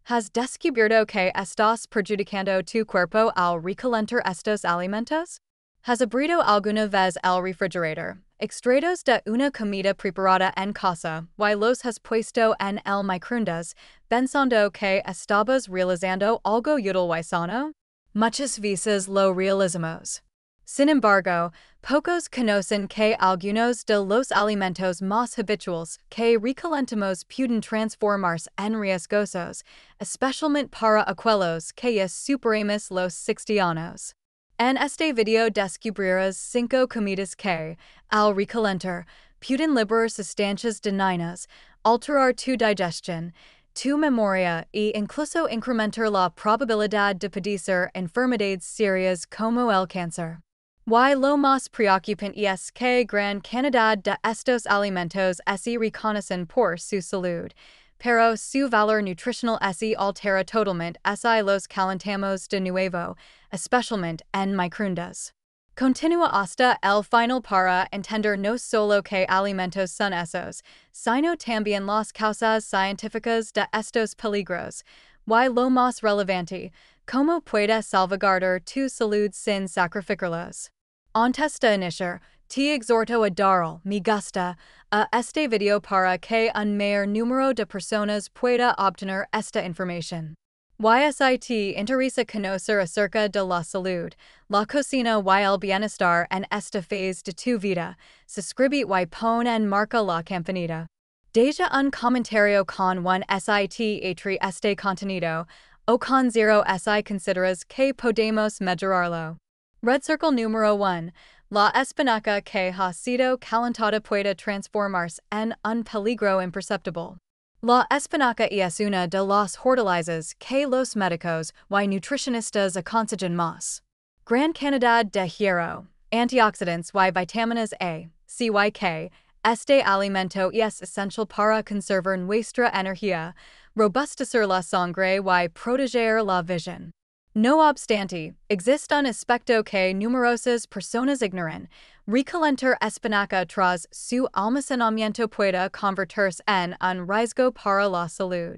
Has descubierto que estás perjudicando tu cuerpo al recalentar estos alimentos? Has abrido alguna vez el refrigerator, extraídos de una comida preparada en casa, y los has puesto en el microondas, pensando que estabas realizando algo útil y sano? Muchas veces lo realizamos. Sin embargo, pocos conocen que algunos de los alimentos más habituales que recalentamos pueden transformarse en riesgosos, especialmente para aquellos que ya superamos los 60 años. En este video descubrirás 5 comidas que, al recalentar, pueden liberar sustancias dañinas, alterar tu digestión, tu memoria e incluso incrementar la probabilidad de padecer enfermedades serias como el cáncer. Y lo más preocupante es que gran cantidad de estos alimentos se reconocen por su salud, pero su valor nutricional se altera totalmente si los calentamos de nuevo, especialmente en microondas. Continúa hasta el final para entender no solo qué alimentos son esos, sino también las causas científicas de estos peligros, y lo más relevante, cómo puede salvaguardar tu salud sin sacrificarlos. Antes de iniciar, te exhorto a darle me gusta a este video para que un mayor número de personas pueda obtener esta información. YSIT interesa conocer acerca de la salud, la cocina y el bienestar en esta fase de tu vida. Suscribe y pon en marca la campanita. Deja un comentario con un SIT entre este contenido, o con 0 si consideras que podemos mejorarlo. Red Circle número 1. La espinaca que ha sido calentada puede transformarse en un peligro imperceptible. La espinaca es una de las hortalizas que los médicos y nutricionistas aconsejan más. Gran cantidad de hierro, antioxidantes y vitaminas A, C y K. Este alimento es esencial para conservar nuestra energía, robustecer la sangre y proteger la visión. No obstante, existe un aspecto que numerosas personas ignoran. Recalentar espinaca tras su almacenamiento puede convertirse en un riesgo para la salud.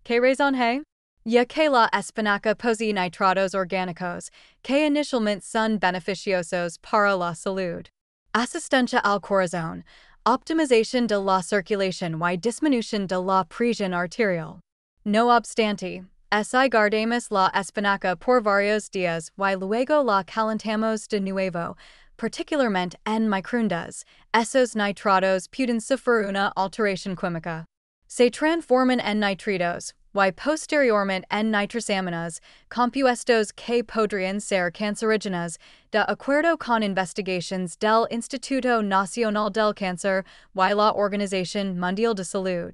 ¿Qué razón hay? Ya que la espinaca posee nitratos orgánicos, que inicialmente son beneficiosos para la salud. Asistencia al corazón, optimización de la circulación y disminución de la presión arterial. No obstante, si guardamos la espinaca por varios días y luego la calentamos de nuevo, particularmente en microondas, esos nitratos pueden sufrir una alteración química. Se transforman en nitritos, y posteriormente en nitrosáminas, compuestos que podrían ser cancerígenos, de acuerdo con investigaciones del Instituto Nacional del Cáncer y la Organización Mundial de Salud.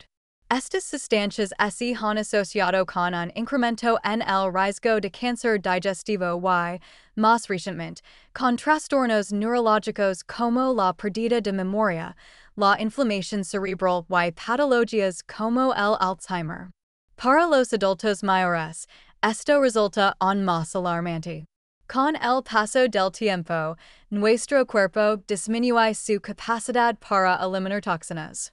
Estas sustancias se han asociado con un incremento en el riesgo de cáncer digestivo y, más recientemente, con trastornos neurológicos como la pérdida de memoria, la inflamación cerebral y patologías como el Alzheimer. Para los adultos mayores, esto resulta aún más alarmante. Con el paso del tiempo, nuestro cuerpo disminuye su capacidad para eliminar toxinas.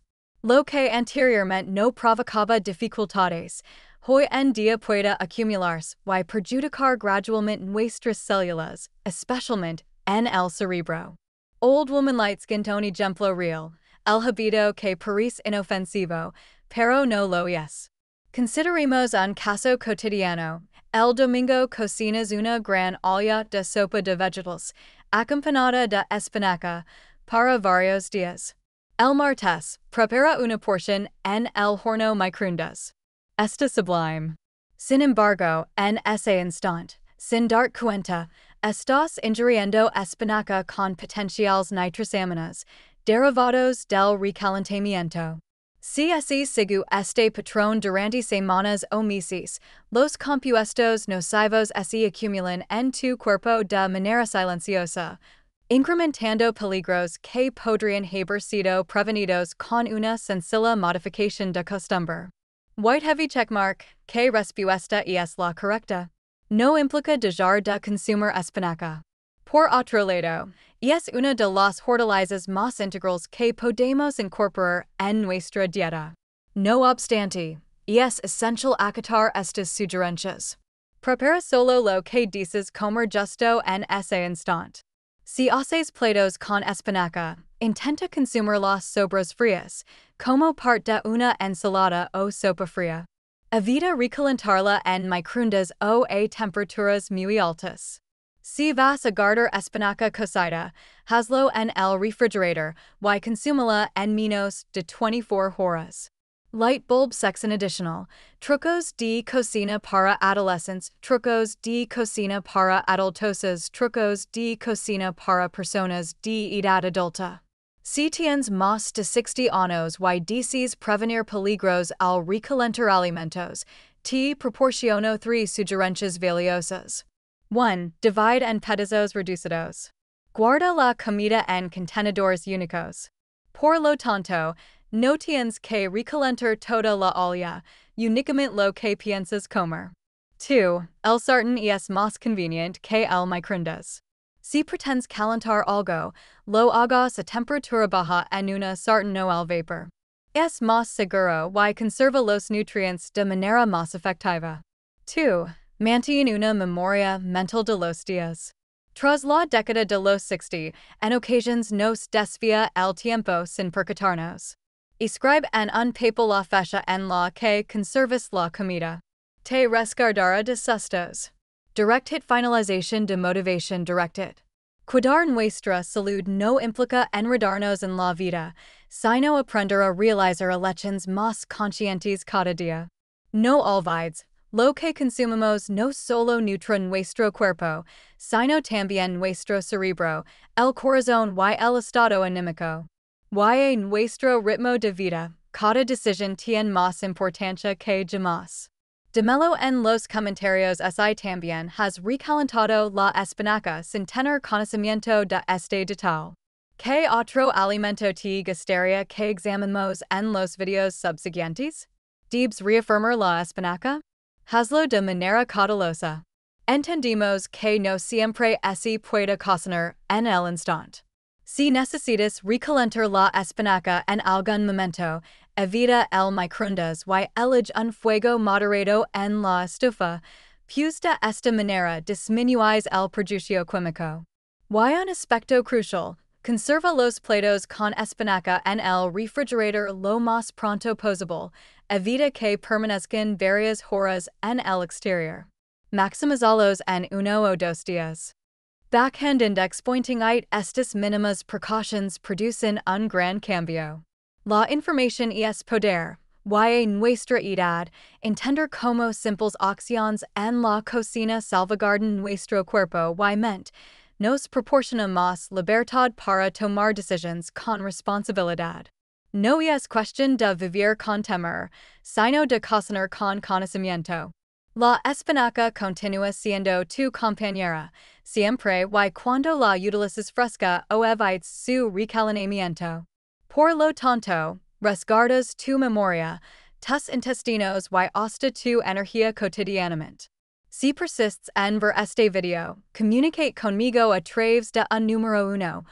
Lo que anteriormente no provocaba dificultades, hoy en día puede acumularse y perjudicar gradualmente nuestras células, especialmente en el cerebro. Old Woman Light Skin Tony ejemplo real, el hábito que parece inofensivo, pero no lo es. Consideremos un caso cotidiano. El domingo cocinas una gran olla de sopa de vegetales, acompañada de espinaca, para varios días. El martes, prepara una porción en el horno microondas. Está sublime. Sin embargo, en ese instante, sin dar cuenta, estás ingiriendo espinaca con potenciales nitrosáminas, derivados del recalentamiento. Si sigue este patrón durante semanas o meses, los compuestos nocivos se acumulan en tu cuerpo de manera silenciosa, incrementando peligros que podrían haber sido prevenidos con una sencilla modificación de costumbre. White Heavy Checkmark, que respuesta es la correcta. No implica dejar de consumir espinaca. Por otro lado, es una de las hortalizas más integrales que podemos incorporar en nuestra dieta. No obstante, es essential acatar estes sugerentes. Prepara solo lo que dices comer justo en ese instante. Si haces platos con espinaca, intenta consumir las sobras frías, como parte de una ensalada o sopa fría. Evita recalentarla en microondas o a temperaturas muy altas. Si vas a guardar espinaca cocida, hazlo en el refrigerator y consúmela en menos de 24 horas. Light bulb section additional. Trucos de cocina para adolescentes, trucos de cocina para adultos, trucos de cocina para personas de edad adulta. Si tienes más de 60 años y deseas prevenir peligros al recalentar alimentos, te proporciono 3 sugerencias valiosas. 1. Divide en pedazos reducidos. Guarda la comida en contenedores únicos. Por lo tanto, no tienes que recalentar toda la olla, únicamente lo que piensas comer. 2. El sartén es más convenient que el microondas. Si pretendes calentar algo, lo hagas a temperatura baja en una sartén o al vapor. Es más seguro y conserva los nutrientes de manera más efectiva. 2. Mantén una memoria mental de los días. Tras la década de los 60, en ocasiones nos desvía el tiempo sin percatarnos. Escribe en un papel la fecha en la que conservas la comida. Te resguardará de sustos. Directed finalización de motivación directed. Cuidar nuestra salud no implica enredarnos en la vida, sino aprender a realizar elecciones más conscientes cada día. No olvides, lo que consumimos no solo nutre nuestro cuerpo, sino también nuestro cerebro, el corazón y el estado anímico. Y nuestro ritmo de vida, cada decisión tiene más importancia que jamás. Dímelo en los comentarios si también has recalentado la espinaca sin tener conocimiento de este detalle. ¿Qué otro alimento te gustaría que examinemos en los videos subsiguientes? ¿Debes reafirmar la espinaca? Hazlo de manera cautelosa. Entendimos que no siempre se puede cocinar en el instante. Si necesitas recalentar la espinaca en algún momento, evita el microondas y elige un fuego moderado en la estufa, pues de esta manera disminuyes el perjuicio químico. Y un aspecto crucial, conserva los platos con espinaca en el refrigerador lo más pronto posible, evita que permanezcan varias horas en el exterior. Maximizalos en 1 o 2 días. Backhand index pointing out estas mínimas precautions producen un gran cambio. La información es poder, y nuestra edad, entender cómo simples acciones en la cocina salvaguardan nuestro cuerpo y mente, nos proporciona más libertad para tomar decisiones con responsabilidad. No es cuestión de vivir con temor, sino de cocinar con conocimiento. La espinaca continúa siendo tu compañera, siempre y cuando la utilices fresca o evites su recalentamiento. Por lo tanto, resguardas tu memoria, tus intestinos y hasta tu energía cotidianamente. Si persistes en ver este video, comunicate conmigo a través de un número 1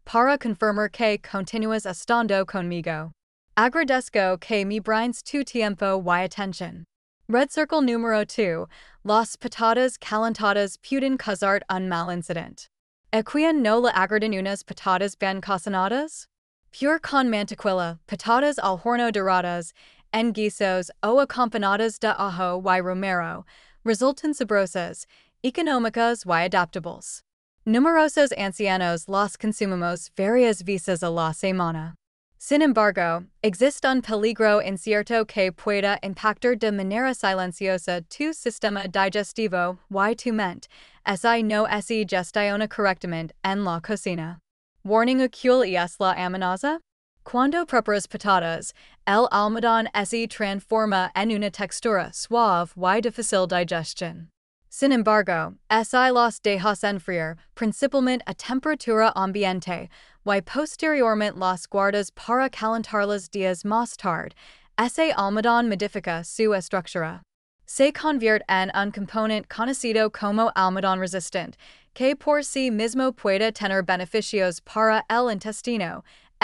para confirmar que continúas estando conmigo. Agradezco que me brindes tu tiempo y atención. Red circle número 2, las patatas calentadas pueden causar un mal incidente. ¿Quién no le agradan unas patatas bien cocinadas? Pure con mantequilla, patatas al horno doradas, en guisos o acompañadas de ajo y romero, resultan sabrosas, económicas y adaptables. Numerosos ancianos las consumimos varias veces a la semana. Sin embargo, existe un peligro incierto que pueda impactar de manera silenciosa tu sistema digestivo y tu mente, si no se gestiona correctamente en la cocina. Warning ocular es la amenaza? Cuando preparas patatas, el almidón se transforma en una textura suave y de fácil digestión. Sin embargo, si las dejas enfriar, principalmente a temperatura ambiente, y posteriormente las guardas para calentarlas días más tarde, ese almidón modifica su estructura. Se convierte en un componente conocido como almidón resistente, que por sí mismo puede tener beneficios para el intestino,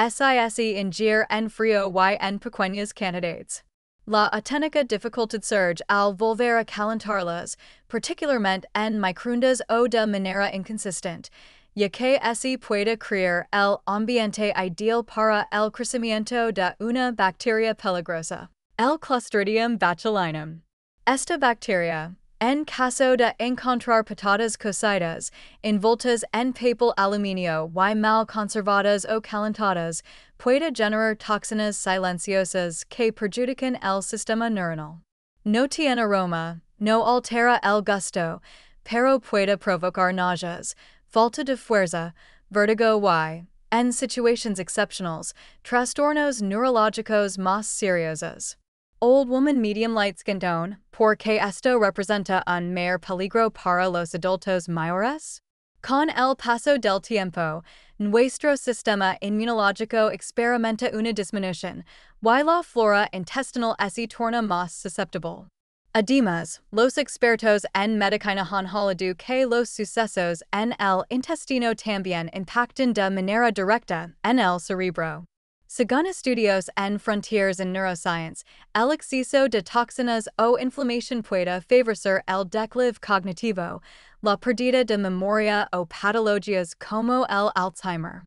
se ingerir en frío y en pequeñas cantidades. La aténica dificultad surge al volver a calentarlas, particularmente en microondas o de manera inconsistent, ya que así puede crear el ambiente ideal para el crecimiento de una bacteria peligrosa, el Clostridium botulinum. Esta bacteria, en caso de encontrar patatas cocidas, envueltas en papel aluminio y mal conservadas o calentadas, puede generar toxinas silenciosas que perjudican el sistema neuronal. No tiene aroma, no altera el gusto, pero puede provocar náuseas, falta de fuerza, vertigo y, en situaciones excepcionales, trastornos neurológicos más seriosos. Old woman medium light skin tone, porque esto representa un mayor peligro para los adultos mayores? Con el paso del tiempo, nuestro sistema inmunológico experimenta una disminución, y la flora intestinal se torna más susceptible. Además, los expertos en medicina han hablado que los sucesos en el intestino también impactan de manera directa en el cerebro. Según estudios en Frontiers en Neuroscience, el exceso de toxinas o inflamación puede favorecer el declive cognitivo, la pérdida de memoria o patologías como el Alzheimer.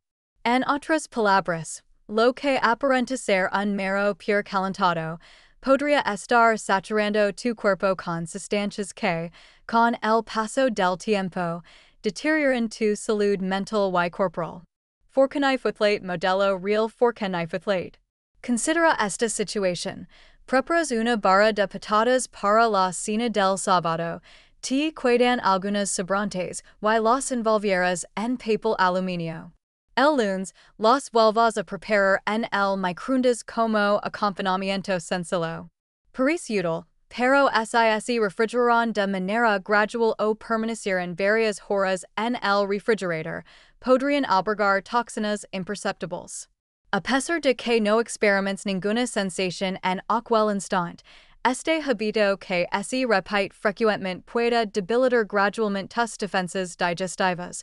En otras palabras, lo que aparenta ser un mero pure calentado podría estar saturando tu cuerpo con sustancias que, con el paso del tiempo, deterioran tu salud mental y corporal. Forcanifuthlate modelo real forcanifuthlate. Considera esta situación. Preparas una barra de patatas para la cena del sábado. Te quedan algunas sobrantes y las envolvieras en papel aluminio. El lunes, las vuelvas a preparar en el microondas como acompañamiento sencillo. Parece útil, pero si refrigeran de manera gradual o permanecieran varias horas en el refrigerador, podrían albergar toxinas imperceptibles. A pesar de que no experiments ninguna sensación en aquel instante, este hábito que se repite frecuentemente puede debilitar gradualmente tus defensas digestivas,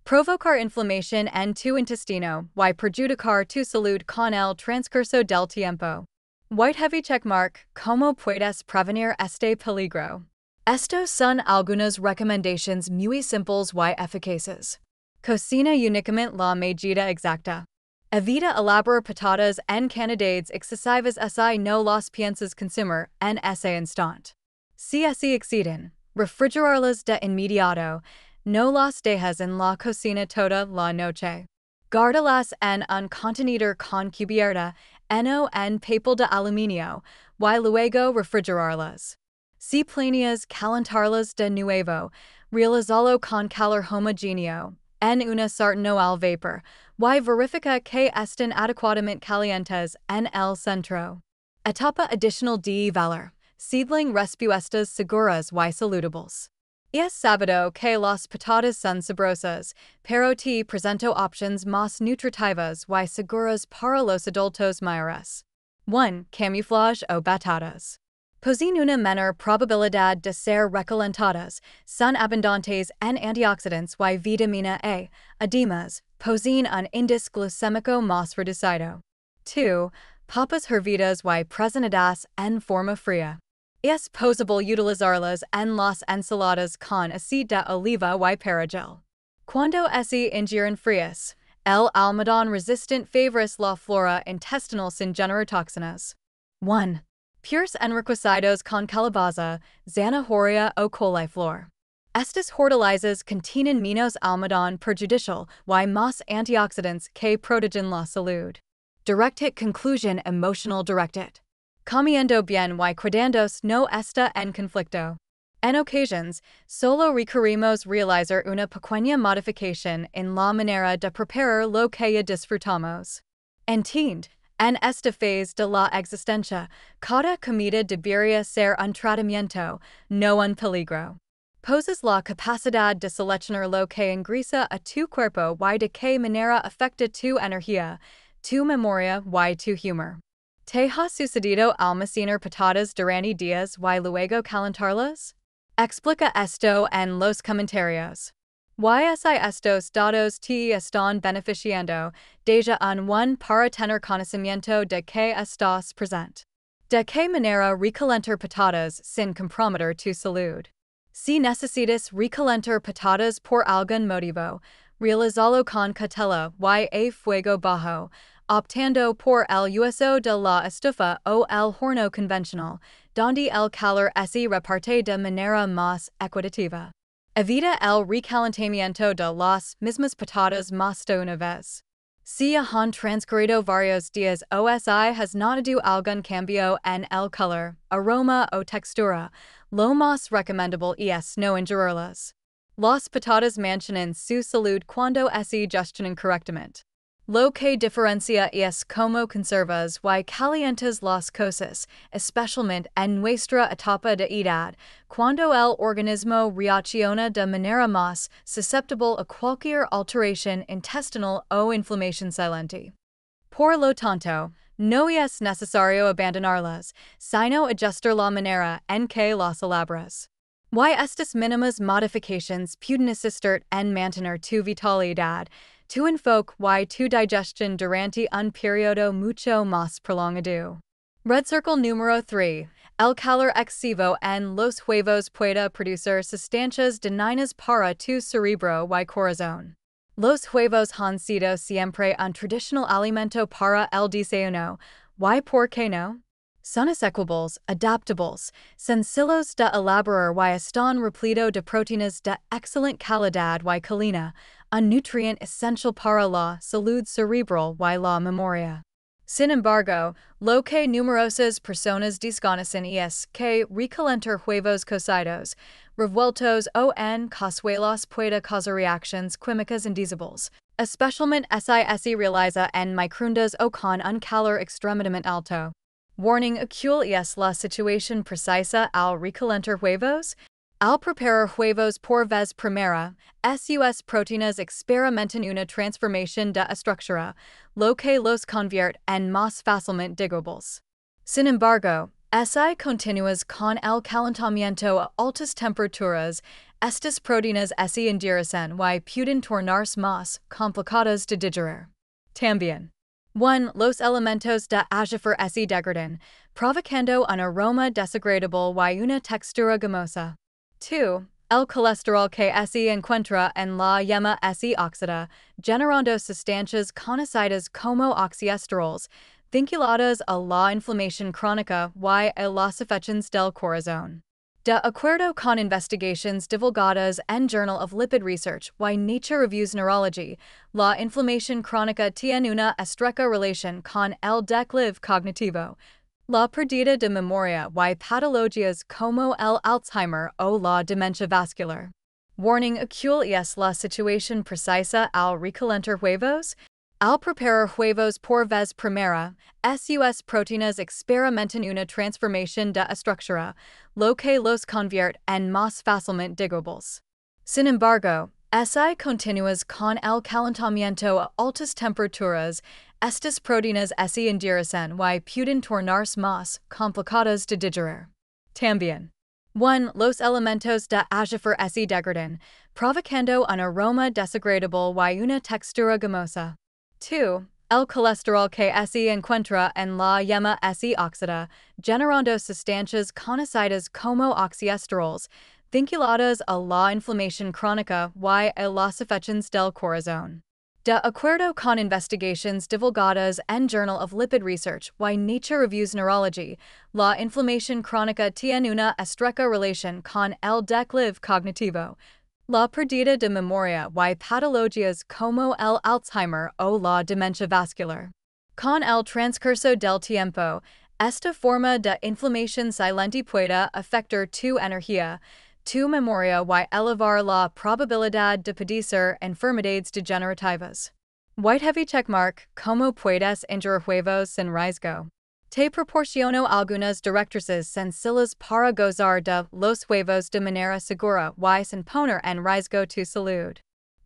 provocar inflamación en tu intestino y perjudicar tu salud con el transcurso del tiempo. White heavy checkmark, ¿cómo puedes prevenir este peligro? Estos son algunas recomendaciones muy simples y eficaces. Cocina únicamente la medida exacta. Evita elaborar patatas en cantidades excesivas si no las piensas consumir en ese instante. Si se exceden, refrigerarlas de inmediato, no las dejes en la cocina toda la noche. Guárdalas en un contenedor con cubierta, en papel de aluminio, y luego refrigerarlas. Si planeas calentarlas de nuevo, realizalo con calor homogéneo, en una sartén o al vapor, y verifica que estén adecuadamente calientes en el centro. Etapa adicional de valor. Seedling respuestas seguras y saludables. Es sabido que las patatas son sabrosas, pero te presento options más nutritivas y seguras para los adultos mayores. 1. Camuflage o batatas. Poseen una menor probabilidad de ser recalentadas, son abundantes en antioxidantes y vitamina A, además, poseen un índice glucémico más reducido. 2. Papas hervidas y presentadas en forma fría. Es posible utilizarlas en las ensaladas con aceite de oliva y perejil. Cuando se ingieren frías, el almidón resistant favorece la flora intestinal sin generar toxinas. 1. Puros enriquecidos con calabaza, zanahoria o coliflor. Estas hortalizas contienen menos almidón perjudicial y más antioxidantes que protegen la salud. Directed conclusion emotional directed. Comiendo bien y cuidándose no está en conflicto. En ocasiones, solo requerimos realizar una pequeña modificación en la manera de preparar lo que ya disfrutamos. Entiende, en esta fase de la existencia, cada comida debería ser un tratamiento, no un peligro. Poses la capacidad de seleccionar lo que ingresa a tu cuerpo y de qué manera afecta tu energía, tu memoria y tu humor. ¿Te ha sucedido almacenar patatas durante días y luego calentarlas? Explica esto en los comentarios. Estos datos te están beneficiando, deja un para tener conocimiento de que estás presente. De que manera recalenter patatas sin comprometer tu salud. Si necesitas recalentar patatas por algún motivo, realizalo con cautela y a fuego bajo, optando por el uso de la estufa o el horno convencional, donde el calor se reparte de manera más equitativa. Evita el recalentamiento de las mismas patatas más de una vez. Si han transcurrido varios días o si has notado algún cambio en el color, aroma o textura, lo más recomendable es no ingerirlas. Las patatas mantienen su salud cuando se gestionan correctamente. Lo que diferencia es como conservas y calientas las cosas, especialmente en nuestra etapa de edad, cuando el organismo reacciona de manera más susceptible a cualquier alteración intestinal o inflamación silente. Por lo tanto, no es necesario abandonarlas, sino ajustar la manera en que las elabras. Y estas mínimas modificaciones pueden asistir en mantener tu vitalidad, tu enfoque y tu digestión durante un periodo mucho más prolongado. Red Circle número 3. El calor excesivo en los huevos puede producir sustancias dañinas para tu cerebro y corazón. Los huevos han sido siempre un tradicional alimento para el desayuno, y por qué no? Son asequibles, adaptables, sencillos de elaborar y están repleto de proteínas de excelente calidad y colina, un nutrient esencial para la salud cerebral y la memoria. Sin embargo, lo que numerosas personas desconocen es que recalentar huevos cocidos, revueltos o en cazuelas puede causar reacciones químicas indecibles, especialmente si se realiza en microondas o con un calor extremadamente alto. Warning: ¿cuál es la situación precisa al recalentar huevos? Al preparar huevos por vez primera, sus proteínas experimentan una transformación de estructura, lo que los convierte en más fácilmente digeribles. Sin embargo, si continúas con el calentamiento a altas temperaturas, estas proteínas se endurecen y pueden tornarse más complicadas de digerir. También. 1. Los elementos de azufre se degradan, provocando un aroma desagradable y una textura gomosa. 2. El colesterol que se encuentra en la yema se oxida, generando sustancias conocidas como oxiesterols, vinculadas a la inflamación crónica y a las afecciones del corazón. De acuerdo con investigaciones divulgadas en Journal of Lipid Research y Nature Reviews Neurology, la inflamación crónica tiene una estrecha relación con el declive cognitivo, la pérdida de memoria y patologías como el Alzheimer o la demencia vascular. Warning: ¿cuál es la situación precisa al recalentar huevos? Al preparar huevos por vez primera, sus proteínas experimentan una transformación de estructura, lo que los convierte en más fácilmente digeribles. Sin embargo, si continúas con el calentamiento a altas temperaturas, estas proteínas se endurecen y pueden tornarse más complicadas de digerir. También. 1. Los elementos de azufre se degradan, provocando un aroma desagradable y una textura gomosa. 2. El colesterol que se encuentra en la yema se oxida, generando sustancias conocidas como oxiesterols, vinculadas a la inflamación crónica y a las afecciones del corazón. De acuerdo con investigaciones divulgadas en Journal of Lipid Research y Nature Reviews Neurology, la inflamación crónica tiene una estrecha relación con el declive cognitivo, la pérdida de memoria y patologías como el Alzheimer o la demencia vascular. Con el transcurso del tiempo, esta forma de inflamación silente puede afectar tu energía, tu memoria y elevar la probabilidad de padecer enfermedades degenerativas. White Heavy Checkmark: ¿Cómo puedes ingerir huevos sin riesgo? Te proporciono algunas directrices sencillas para gozar de los huevos de manera segura y sin poner en riesgo tu salud.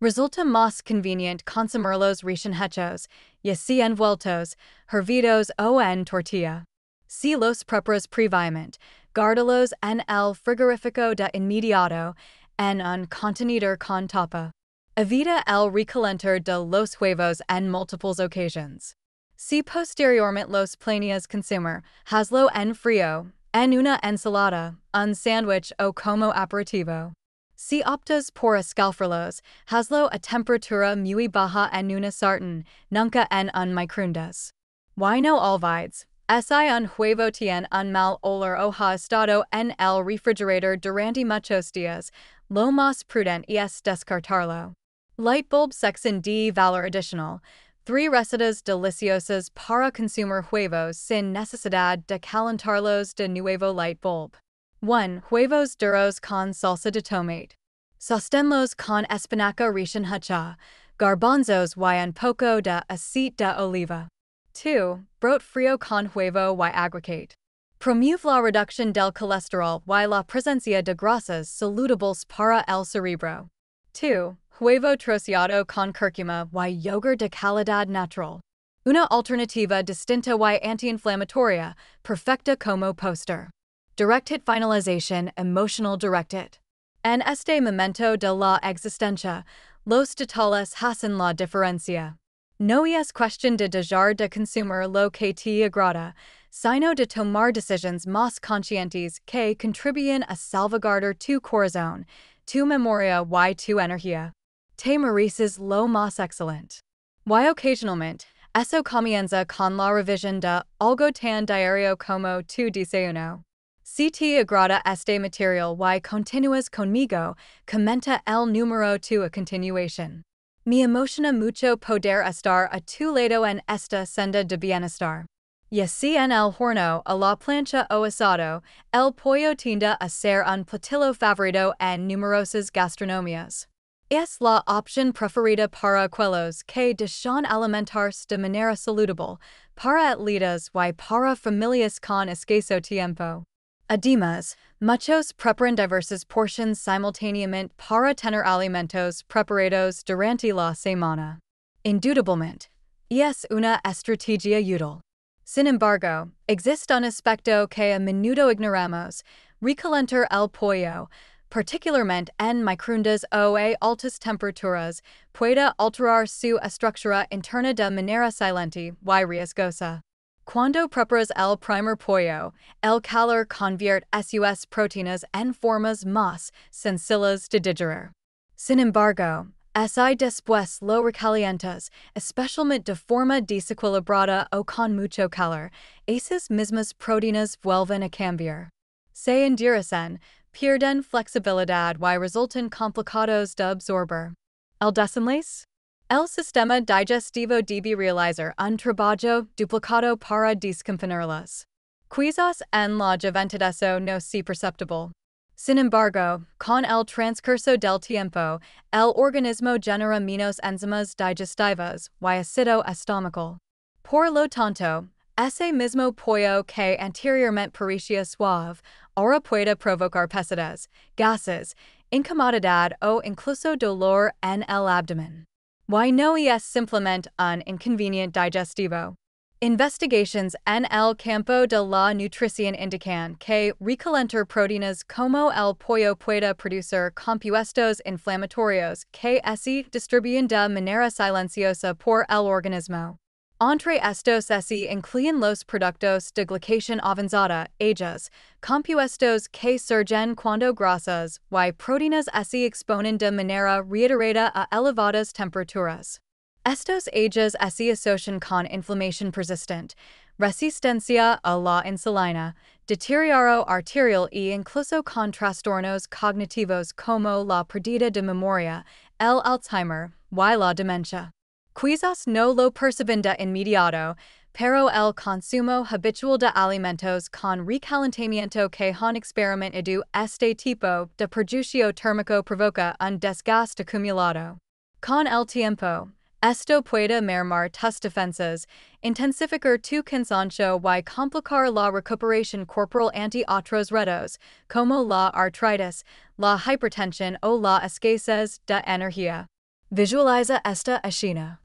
Resulta más convenient consumirlos recién hechos, ya sea envueltos, hervidos o en tortilla. Si los preparas previamente, guárdalos en el frigorífico de inmediato, en un contenedor con tapa. Evita el recalentar de los huevos en múltiples ocasiones. Si posteriormente los planeas consumer, hazlo en frío, en una ensalada, un sándwich o como aperitivo. Si optas por escalfarlos, hazlo a temperatura muy baja en una sartén, nunca en un microondas. Y no olvides, si un huevo tiene un mal olor o ha estado en el refrigerador durante muchos días, lo más prudente es descartarlo. Lightbulb sección de valor adicional. 3 recetas deliciosas para consumir huevos sin necesidad de calentarlos de nuevo lightbulb. 1. Huevos duros con salsa de tomate. Sosténlos con espinaca recién hecha, garbanzos y un poco de aceite de oliva. 2. Brote frío con huevo y aguacate. Promueve la reducción del colesterol y la presencia de grasas saludables para el cerebro. 2. Huevo troceado con cúrcuma y yogur de calidad natural. Una alternativa distinta y anti-inflamatoria, perfecta como póster. Direct hit finalization, emotional direct hit. En este momento de la existencia, los detalles hacen la diferencia. No es cuestión de dejar de consumir lo que te agrada, sino de tomar decisiones más conscientes que contribuyen a salvaguardar tu corazón, tu memoria y tu energía. Te mereces lo más excelente. Y ocasionalmente, eso comienza con la revisión de algo tan diario como tu desayuno. Si te agrada este material y continúas conmigo, comenta el número 2 a continuación. Me emociona mucho poder estar a tu lado en esta senda de bienestar. Y si en el horno, a la plancha o asado, el pollo tiende a ser un platillo favorito en numerosas gastronomías. Es la opción preferida para aquellos que desean alimentarse de manera saludable, para atletas y para familias con escaso tiempo. Además, muchos preparan diversas porciones simultáneamente para tener alimentos preparados durante la semana. Indudablemente, es una estrategia útil. Sin embargo, existe un aspecto que a menudo ignoramos: recalentar el pollo, particularmente en microondas o a altas temperaturas, puede alterar su estructura interna de manera silente y riesgosa. Cuando preparas el primer pollo, el calor convierte sus proteínas en formas más sencillas de digerir. Sin embargo, si después lo recalientas, especialmente de forma desequilibrada o con mucho calor, esas mismas proteínas vuelven a cambiar. Se endurecen, pierden flexibilidad y resultan complicados de absorber. El desenlace: el sistema digestivo debe realizar un trabajo duplicado para descomponerlas. Quizás en la juventud eso no sea perceptible. Sin embargo, con el transcurso del tiempo, el organismo genera menos enzimas digestivas y ácido estomacal. Por lo tanto, ese mismo pollo que anteriormente parecía suave, ahora puede provocar pesadez, gases, incomodidad o incluso dolor en el abdomen. Y no es simplemente un inconveniente digestivo. Investigations en el campo de la nutrición indican que recalentar proteínas como el pollo puede producir compuestos inflamatorios que se distribuyen de manera silenciosa por el organismo. Entre estos se incluyen los productos de glucación avanzada, AGEs, compuestos que surgen cuando grasas y proteínas se exponen de manera reiterada a elevadas temperaturas. Estos AGEs se asocian con inflamación persistente, resistencia a la insulina, deterioro arterial e incluso con trastornos cognitivos como la pérdida de memoria, el Alzheimer y la demencia. Quizás no lo perciben de inmediato, pero el consumo habitual de alimentos con recalentamiento que han experimentado este tipo de perjuicio térmico provoca un desgaste acumulado. Con el tiempo, esto puede mermar tus defensas, intensificar tu cansancio y complicar la recuperación corporal ante otros retos, como la artritis, la hipertensión o la escasez de energía. Visualiza esta escena.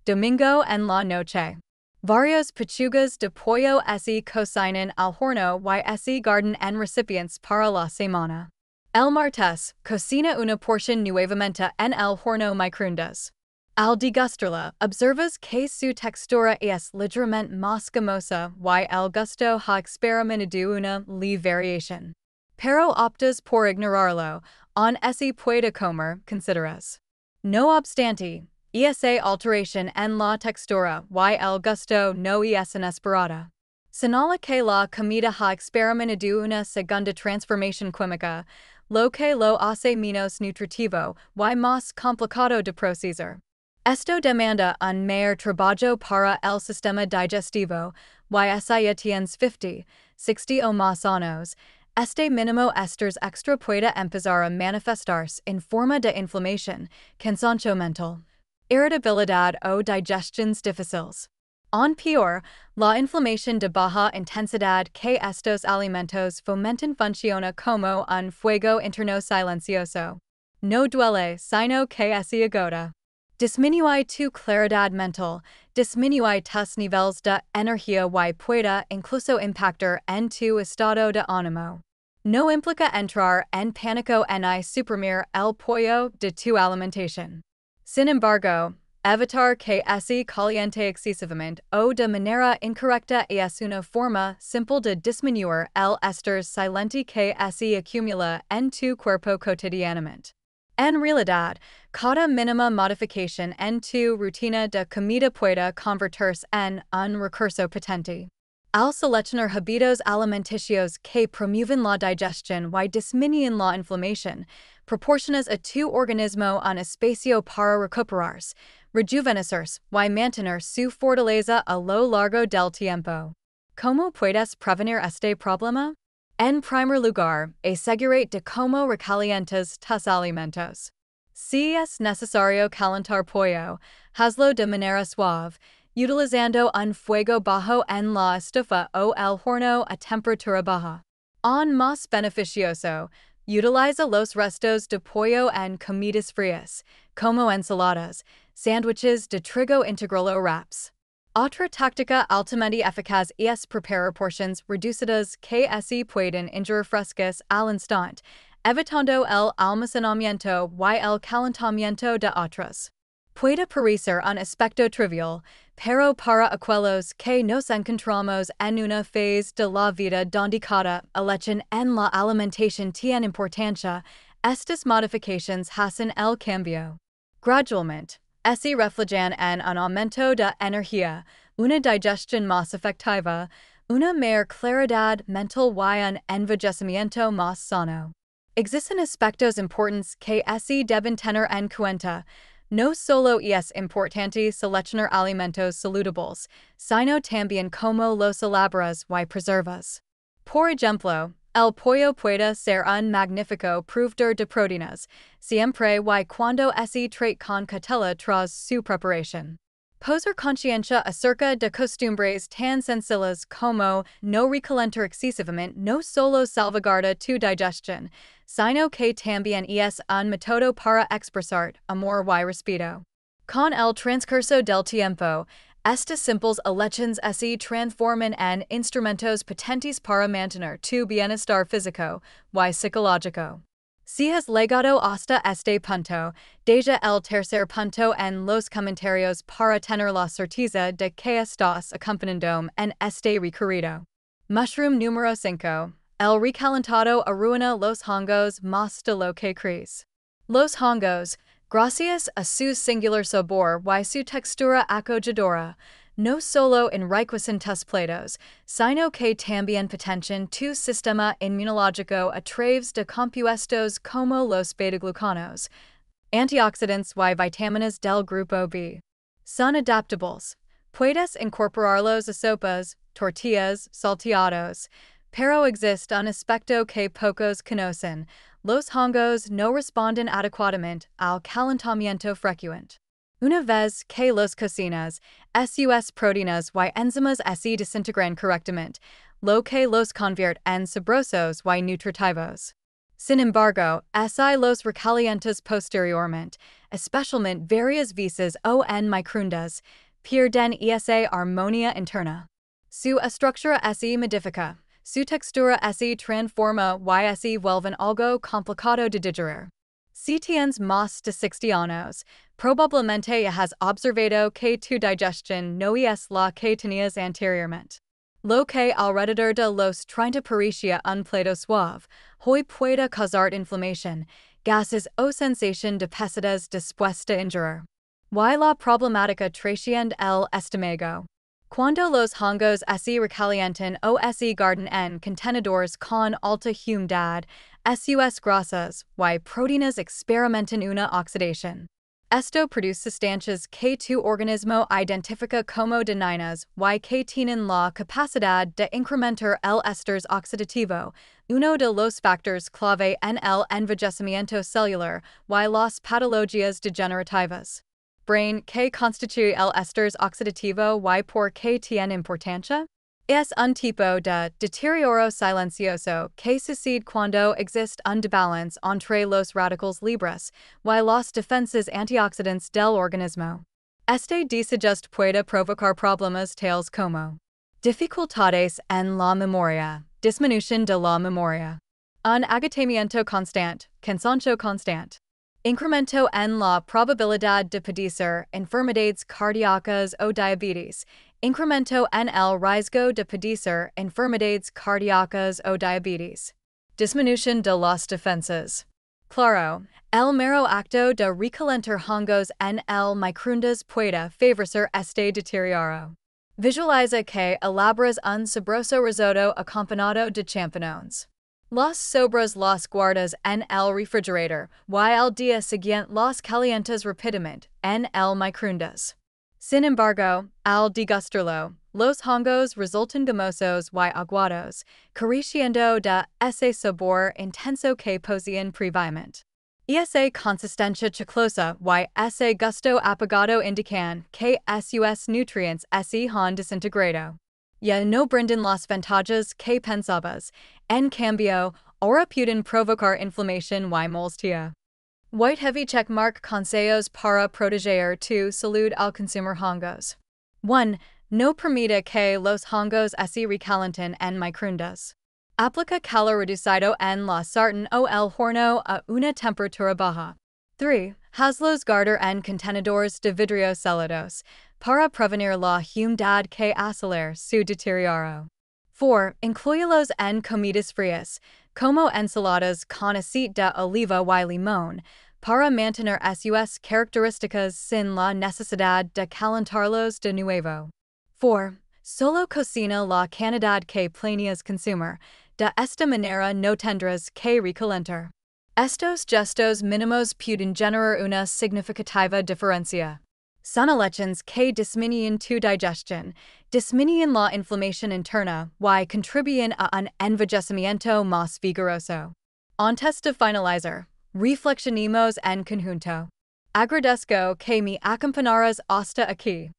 Domingo en la noche. Varios pechugas de pollo se cocinan al horno y se guardan en recipientes para la semana. El martes, cocina una porción nuevamente en el horno microondas. Al digusturla, observas que su textura es ligeramente más gomosa y el gusto ha experimentado una leve variación. Pero optas por ignorarlo, aun así puede comer, consideras. No obstante, esa alteración en la textura y el gusto no es inesperada. Señala que la comida ha experimentado una segunda transformación química, lo que lo hace menos nutritivo y más complicado de procesar. Esto demanda un mayor trabajo para el sistema digestivo, y así tienes 50, 60 o más años. Este mínimo estrés extra puede empezar a manifestarse en forma de inflamación, cansancio mental, irritabilidad o digestions difíciles. Aún peor, la inflamación de baja intensidad que estos alimentos fomentan funciona como un fuego interno silencioso. No duele, sino que se agota. Disminuye tu claridad mental, disminuye tus niveles de energía y puede incluso impactar en tu estado de ánimo. No implica entrar en pánico ni suprimir el pollo de tu alimentación. Sin embargo, evitar que se caliente excesivamente o de manera incorrecta es una forma simple de disminuir el estrés silente que se acumula en tu cuerpo cotidianamente. En realidad, cada mínima modificación en tu rutina de comida puede convertirse en un recurso potente. Al seleccionar hábitos alimenticios que promueven la digestión y disminuyen la inflamación, proporcionas a tu organismo un espacio para recuperarse, rejuvenecerse y mantener su fortaleza a lo largo del tiempo. ¿Cómo puedes prevenir este problema? En primer lugar, asegúrate de cómo recalientas tus alimentos. Si es necesario calentar pollo, hazlo de manera suave, utilizando un fuego bajo en la estufa o el horno a temperatura baja. Aún más beneficioso, utiliza los restos de pollo en comidas frías, como ensaladas, sándwiches de trigo integral o wraps. Otra táctica altamente eficaz es preparar porciones reducidas que se pueden ingerir frescas al instante, evitando el almacenamiento y el calentamiento de otras. Puede parecer un aspecto trivial, pero para aquellos que nos encontramos en una fase de la vida donde cada elección en la alimentación tiene importancia, estas modificaciones hacen el cambio. Gradualmente, se reflejan en un aumento de energía, una digestión más efectiva, una mayor claridad mental y un envejecimiento más sano. Existen aspectos importantes que se deben tener en cuenta. No solo es importante seleccionar alimentos saludables, sino también cómo los elaboras y preservas. Por ejemplo, el pollo puede ser un magnífico proveedor de proteínas, siempre y cuando se trate con cautela tras su preparación. Poser conciencia acerca de costumbres tan sencillas como no recalentar excesivamente no solo salvaguarda tu digestión, sino que también es un método para expresar amor y respeto. Con el transcurso del tiempo, estas simples elecciones se transforman en instrumentos potentes para mantener tu bienestar físico y psicológico. Si has llegado hasta este punto, deja el tercer punto en los comentarios para tener la certeza de que estás acompañándome en este recorrido. Mushroom número 5. El recalentado arruina los hongos más de lo que crees. Los hongos, gracias a su singular sabor y su textura acogedora, no solo enriquecen tus platos, sino que también potencian tu sistema inmunológico a través de compuestos como los beta-glucanos, antioxidantes y vitaminas del grupo B. Son adaptables. Puedes incorporarlos a sopas, tortillas, salteados, pero existe un aspecto que pocos conocen. Los hongos no responden adecuadamente al calentamiento frecuente. Una vez que los cocinas, sus proteínas y enzimas se desintegran correctamente, lo que los convierte en sabrosos y nutritivos. Sin embargo, si los recalientas posteriormente, especialmente varias veces o en microondas, pierden esa armonía interna. Su estructura se modifica, su textura se transforma y se vuelven algo complicado de digerir. CTNs más de 60 años, probablemente ya has observado que tu digestión no es la que tenías anteriormente. Lo que alrededor de los 30 parecía un plato suave, hoy puede causar inflamación, gases o sensación de pesadez después de ingerir. Y la problemática trasciende el estómago. Cuando los hongos se recalientan o se guardan en contenedores con alta humedad, sus grasas y proteínas experimentan una oxidación. Esto produce sustancias que tu organismo identifica como dañinas y que tienen la capacidad de incrementar el estrés oxidativo, uno de los factores clave en el envejecimiento celular y las patologías degenerativas. Brain, que constituye el estrés oxidativo y por qué tiene importancia? Es un tipo de deterioro silencioso que sucede cuando existe un desbalance entre los radicales libres y las defensas antioxidantes del organismo. Este desajuste puede provocar problemas tales como dificultades en la memoria, disminución de la memoria, un agotamiento constante, cansancio constante, incremento en la probabilidad de padecer enfermedades cardíacas o diabetes, incremento en el riesgo de padecer enfermedades cardíacas o diabetes, disminución de las defensas. Claro, el mero acto de recalentar hongos en el microondas puede favorecer este deterioro. Visualiza que elaboras un sabroso risotto acompañado de champiñones. Las sobras las guardas en el refrigerador y al día siguiente las calientas rápidamente en el microondas. Sin embargo, al degustarlo, los hongos resultan gomosos y aguados, careciendo de ese sabor intenso que poseían previamente. Esa consistencia chiclosa y ese gusto apagado indican que sus nutrientes se han desintegrado. Ya no brindan las ventajas que pensabas, en cambio, ahora pueden provocar inflamación y molestia. White Heavy Checkmark Consejos para proteger tu salud al consumir hongos. 1. No permita que los hongos se recalienten en microondas. Aplica calor reducido en la sartén o el horno a una temperatura baja. 3. Hazlos guardar en contenedores de vidrio selados, para prevenir la humedad que acelera su deterioro. 4. Incluyelos en comidas frías, como ensaladas con aceite de oliva y limón, para mantener sus características sin la necesidad de calentarlos de nuevo. 4. Solo cocina la cantidad que planeas consumir, de esta manera no tendrás que recalentar. Estos gestos mínimos pueden generar una significativa diferencia. Son elections que disminuyen tu digestión, disminuyen la inflamación interna y contribuyen a un envejecimiento más vigoroso. Antes de finalizar, reflexionemos en conjunto. Agradezco que me acompañaras hasta aquí.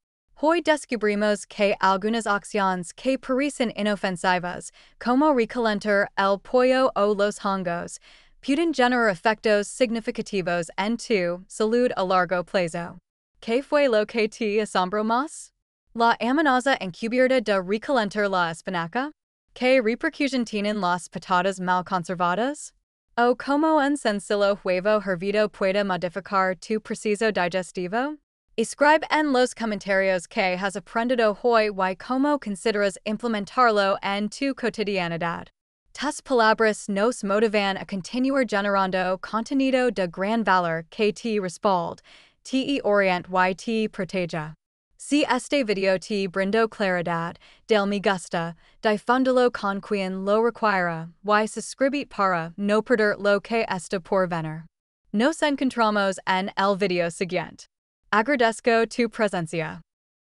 Hoy descubrimos que algunas acciones que parecen inofensivas, como recalentar el pollo o los hongos, pueden generar efectos significativos en tu salud a largo plazo. ¿Qué fue lo que te asombró más? ¿La amenaza encubierta de recalentar la espinaca? ¿Qué repercusión tienen las patatas mal conservadas? ¿O cómo un sencillo huevo hervido puede modificar tu proceso digestivo? Escribe en los comentarios que has aprendido hoy y cómo consideras implementarlo en tu cotidianidad. Tus palabras nos motivan a continuar generando contenido de gran valor que te respalde, te oriente y te proteja. Si este video te brindó claridad, del me gusta, difúndelo con quien lo requiera y suscribite para no perder lo que está por venir. Nos encontramos en el video siguiente. Agradezco tu presencia.